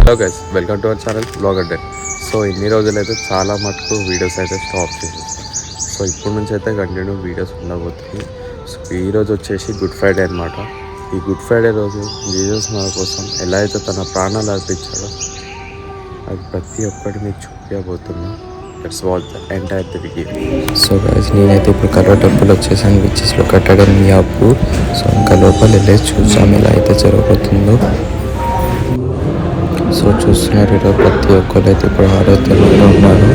Hello guys, welcome to our channel blogger day. So ఇన్ని రోజులైతే చాలా మటుకు వీడియోస్ అయితే స్టాప్ చేసేసాను. సో ఇప్పటి నుంచి అయితే కంటిన్యూ వీడియోస్ ఉండబోతుంది. సో ఈరోజు వచ్చేసి గుడ్ ఫ్రైడే అనమాట. ఈ గుడ్ ఫ్రైడే రోజు జీసస్ మన కోసం ఎలా అయితే తన ప్రాణాలు అర్పించాడో అది ప్రతి ఒక్కటి మీకు చూపించబోతున్నా. It's watch the entire the video. So guys, నేనైతే ఇప్పుడు కల్వ టెంపుల్ వచ్చేసాను, which is located in Miyapur. So ఇంకా లోపల వెళ్ళేసి చూసాం ఎలా అయితే జరగబోతుందో. సో చూస్తున్నారు ఈరోజు ప్రతి ఒక్కరు అయితే ఇప్పుడు ఆరోగ్యంలో ఉన్నారు.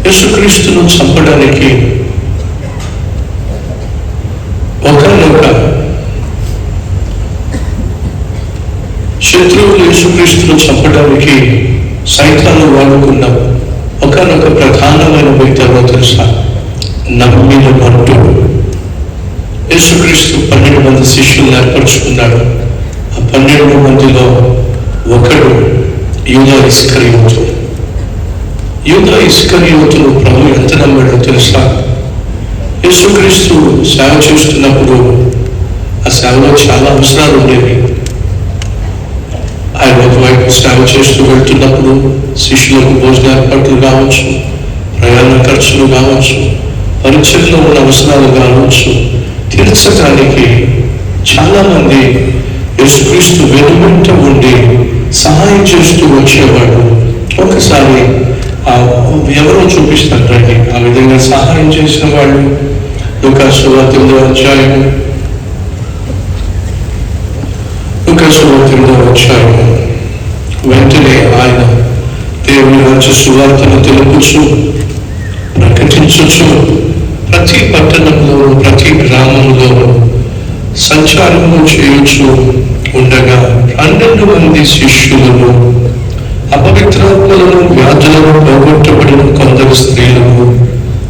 యేసుక్రీస్తును చంపడానికి ఒకనొక శత్రువులు యేసుక్రీస్తును చంపడానికి సైతాను వాడుకున్న ఒకనొక ప్రధానమైన వ్యక్తి ఎవరో తెలుసా? నమ్మిన భక్తుడు. యేసుక్రీస్తు 12 మంది శిష్యులను ఏర్పరచుకున్నాడు. ఆ 12 మందిలో ఒకడు యూదా ఇస్కరియోతు. యూదా ఇస్కరియోతును ప్రభు ఎంత నమ్మాడో తెలుసా? యేసుక్రీస్తు సేవ చేస్తున్నప్పుడు ఆ సేవలో చాలా అవసరాలు ఉండేవి. ఆయన ఒకవైపు సేవ చేస్తూ వెళ్తున్నప్పుడు శిష్యులకు భోజన ఏర్పాట్లు కావచ్చు, ప్రయాణ ఖర్చులు కావచ్చు, పరిచయంలో ఉన్న అవసరాలు కావచ్చు తీర్చడానికి చాలా మంది యేసుక్రీస్తు వెనువెంట ఉండి సహాయం చేస్తూ వచ్చేవాడు. ఒకసారి ఎవరో చూపిస్తారు రండి ఆ విధంగా సహాయం చేసిన వాళ్ళు. లూకాసు సువార్త 8వ అధ్యాయం వెంటనే ఆయన దేవుని రాజ్య సువార్తను తెలుపుచు ప్రకటించుచు ప్రతి పట్టణంలోనూ ప్రతి గ్రామంలోనూ సంచారము చేయుచు ఉండగా 12 మంది శిష్యులను, అపవిత్రాత్మలను, వ్యాధులను పోగొట్టబడిన కొందరు స్త్రీలను,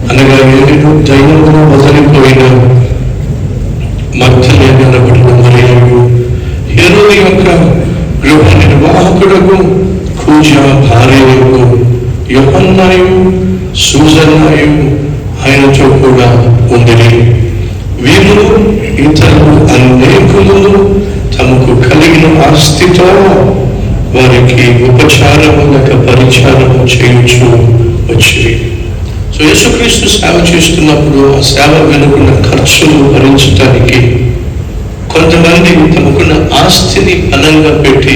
అనగా 7 దైవమును వదిలిపోయిన మగ్దలేనే అనబడిన మరియు, హేరోదు యొక్క గృహ నిర్వాహకుడకు కూజా భార్యకు యోహన్నాయు, సూజన్నాయు ఆయనతో కూడా ఉండిరి. వీరు ఇతరులు అనేకులను తమకు కలిగిన ఆస్తితో వారికి ఉపచారము లేక పరిచారము చేయుచు వచ్చింది. సో యేసుక్రీస్తు సేవ చేస్తున్నప్పుడు ఆ సేవ వెనుకున్న ఖర్చులు భరించడానికి కొంతమంది తమకున్న ఆస్తిని పనంగా పెట్టి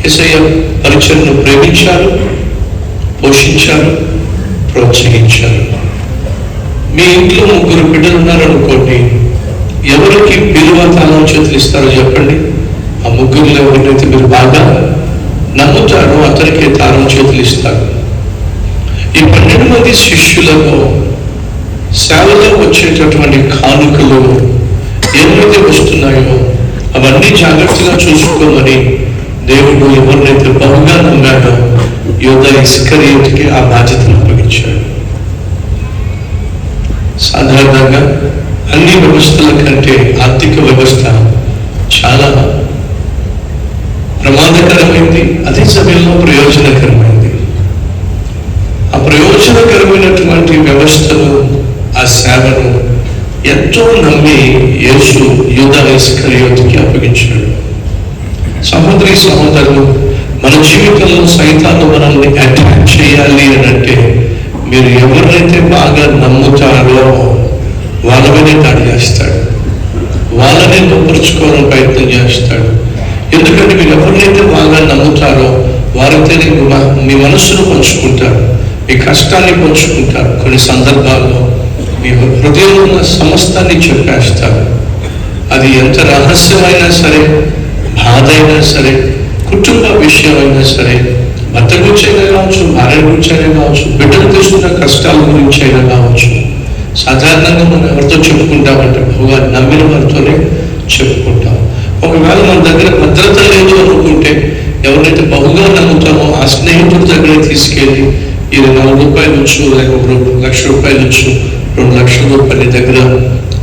యేసయ్య పరిచయను ప్రేమించారు, పోషించారు, ప్రోత్సహించారు. మీ ఇంట్లో 3 బిడ్డలు ఉన్నారనుకోండి, ఎవరికి విలువ తాళం చేతులు ఇస్తారో చెప్పండి. ఆ ముగ్గురులో ఎవరినైతే మీరు బాగా నమ్ముతారో అతనికి తారం చేతులు ఇస్తారు. ఈ 12 మంది శిష్యులలో సేవలో వచ్చేటటువంటి కానుకలు ఏమైతే వస్తున్నాయో అవన్నీ జాగ్రత్తగా చూసుకోమని దేవుడు ఎవరినైతే బహుగా నమ్మాడో యూదా ఇస్కరియోతుకి ఆ బాధ్యతను అప్పగించాడు. సాధారణంగా అన్ని వ్యవస్థల కంటే ఆర్థిక వ్యవస్థ చాలా ప్రమాదకరమైంది, అదే సమయంలో ప్రయోజనకరమైంది. ఆ ప్రయోజనకరమైనటువంటి వ్యవస్థను, ఆ సేవను ఎంతో నమ్మి యేసు యూదా ఇస్కరియోతుకి అప్పగించాడు. సహోదరి సహోదరులు, మన జీవితంలో సైతాను మనల్ని అటాక్ చేయాలి అని అంటే మీరు ఎవరినైతే బాగా నమ్ముతారో వాళ్ళ మీదే దాడి చేస్తాడు, వాళ్ళని లోపరుచుకోవడం ప్రయత్నం చేస్తాడు. ఎందుకంటే మీరు ఎవరినైతే బాగా నమ్ముతారో వారైతే మీ మనస్సును పంచుకుంటారు, మీ కష్టాన్ని పంచుకుంటారు. కొన్ని సందర్భాల్లో మీ హృదయంలో ఉన్న సమస్తాన్ని చెప్పేస్తారు. అది ఎంత రహస్యమైనా సరే, బాధ అయినా సరే, కుటుంబ విషయం అయినా సరే, భర్త గురించి అయినా కావచ్చు, భార్య గురించి అయినా కావచ్చు, బిడ్డలు తీసుకున్న కష్టాల గురించి అయినా కావచ్చు. సాధారణంగా మనం ఎవరితో చెప్పుకుంటామంటే బహుగా నమ్మిన వారితోనే చెప్పుకుంటాం. ఒకవేళ మన దగ్గర భద్రత లేదు అనుకుంటే ఎవరైతే బహుగా నమ్ముతామో ఆ స్నేహితుడి దగ్గర తీసుకెళ్ళి ఇది 4 రూపాయలు వచ్చు, లేక 1 లక్ష రూపాయలు వచ్చు, 2 లక్షల రూపాయల దగ్గర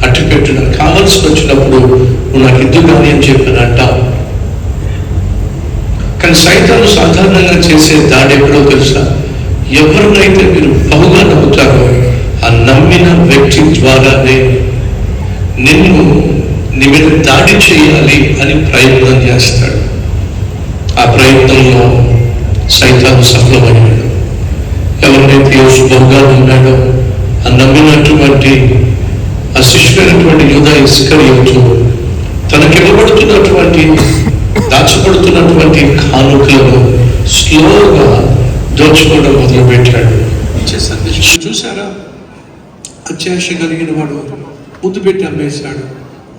అట్టి పెట్టు, నాకు కావాల్సి వచ్చినప్పుడు నువ్వు నాకు ఇద్దు కానీ అని చెప్పని అంటాం. కానీ సైతాను సాధారణంగా చేసే దాడి ఎక్కడో తెలుసా? ఎవరినైతే మీరు బహుగా నమ్ముతారో ఆ నమ్మిన వ్యక్తి ద్వారానే నీ మీద దాడి చేయాలి అని ప్రయత్నం చేస్తాడు. ఆ ప్రయత్నంలో సైతాను సఫలమయ్యాడు. ఎవరినైతే యేసు బహుగా నమ్మాడో ఆ నమ్మినటువంటి ఆ శిష్యుడైనటువంటి యూదా ఇస్కరియోతు తనకివ్వబడుతున్నటువంటి దాచబడుతున్నటువంటి కానుకలను స్లోగా దోచుకోవడం మొదలుపెట్టాడు. చూసారా? అత్యాశ కలిగిన వాడు ముద్దు పెట్టి అమ్మేశాడు.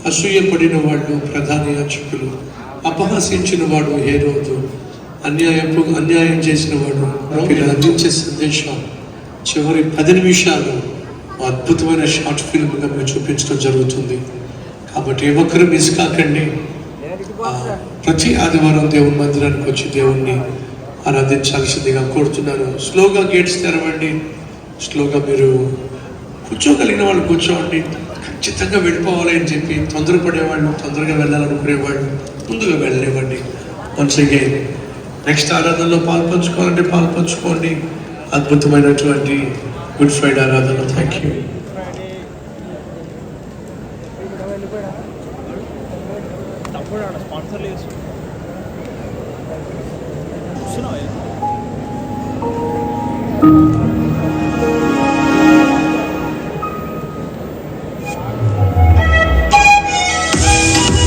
అసూయపడిన వాళ్ళు ప్రధాన యాజకులు, అపహసించిన వాడు హేరోదు, అన్యాయం చేసిన వాడు. మీరు అందించే సందేశం చివరి 10 నిమిషాలు అద్భుతమైన షార్ట్ ఫిల్మ్గా మీరు చూపించడం జరుగుతుంది. కాబట్టి ఏ ఒక్కరు మిస్ కాకండి. ప్రతి ఆదివారం దేవుని మందిరానికి వచ్చి దేవుణ్ణి ఆరాధించాల్సిందిగా కోరుతున్నాను. స్లోగా గేట్స్ తెరవండి. స్లోగా మీరు కూర్చోగలిగిన వాళ్ళు కూర్చోండి. ఖచ్చితంగా వెళ్ళిపోవాలి అని చెప్పి తొందరపడేవాళ్ళు, తొందరగా వెళ్ళాలనుకునేవాళ్ళు ముందుగా వెళ్ళనివ్వండి. వన్స్ అగైన్ నెక్స్ట్ ఆరాధనలో పాల్పంచుకోవాలంటే పాల్పంచుకోండి. అద్భుతమైనటువంటి గుడ్ ఫ్రైడే ఆరాధన. Thank you.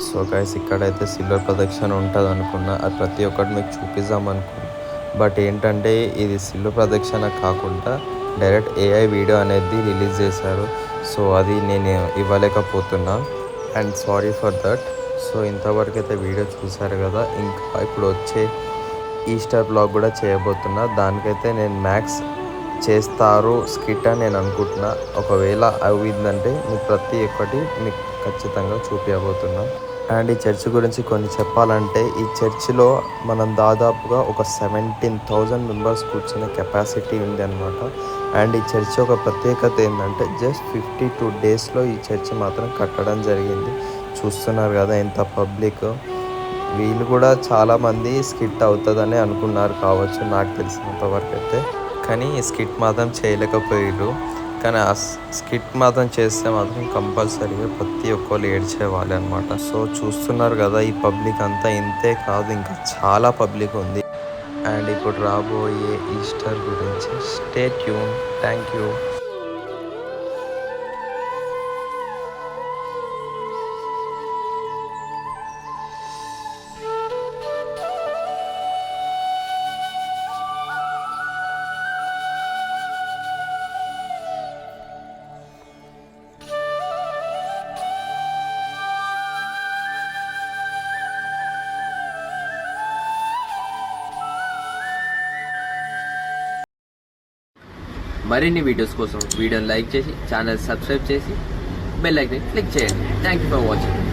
సో గైస్, ఇక్కడైతే సిల్వర్ ప్రదక్షిణ ఉంటుంది అనుకున్నా, అది ప్రతి ఒక్కటి మీకు చూపిద్దాం అనుకున్నా. బట్ ఏంటంటే ఇది సిల్వర్ ప్రదక్షిణ కాకుండా డైరెక్ట్ ఏఐ వీడియో అనేది రిలీజ్ చేశారు. సో అది నేను ఇవ్వలేకపోతున్నా, and sorry for that. So ఇంతవరకు అయితే వీడియో చూసారు కదా. ఇంకా ఇప్పుడు వచ్చే ఈస్టర్ బ్లాగ్ కూడా చేయబోతున్నా. దానికైతే నేను మ్యాక్స్ చేస్తారు స్కిట్ అని నేను అనుకుంటున్నా. ఒకవేళ అయిందంటే మీకు ప్రతి ఒక్కటి మీకు ఖచ్చితంగా చూపించబోతున్నా. అండ్ ఈ చర్చ్ గురించి కొన్ని చెప్పాలంటే, ఈ చర్చిలో మనం దాదాపుగా ఒక 17,000 మెంబర్స్ కూర్చునే కెపాసిటీ ఉంది అనమాట. అండ్ ఈ చర్చ్ ఒక ప్రత్యేకత ఏంటంటే జస్ట్ 52 డేస్లో ఈ చర్చ్ మాత్రం కట్టడం జరిగింది. చూస్తున్నారు కదా ఎంత పబ్లిక్. వీళ్ళు కూడా చాలామంది స్కిట్ అవుతుందని అనుకున్నారు కావచ్చు, నాకు తెలిసినంత వరకు అయితే. కానీ స్కిట్ మాత్రం చేయలేకపోయారు. కానీ ఆ స్కిట్ మాత్రం చేస్తే మాత్రం కంపల్సరీగా ప్రతి ఒక్కరు ఏడ్చేవాలి అనమాట. సో చూస్తున్నారు కదా, ఈ పబ్లిక్ అంతా ఇంతే కాదు, ఇంకా చాలా పబ్లిక్ ఉంది. అండ్ ఇప్పుడు రాబోయే ఈస్టర్ గురించి స్టే ట్యూన్. Thank you. మరిన్ని వీడియోస్ కోసం వీడియోని లైక్ చేసి ఛానల్ సబ్స్క్రైబ్ చేసి బెల్ ఐకాన్ క్లిక్ చేయండి. Thank you for watching.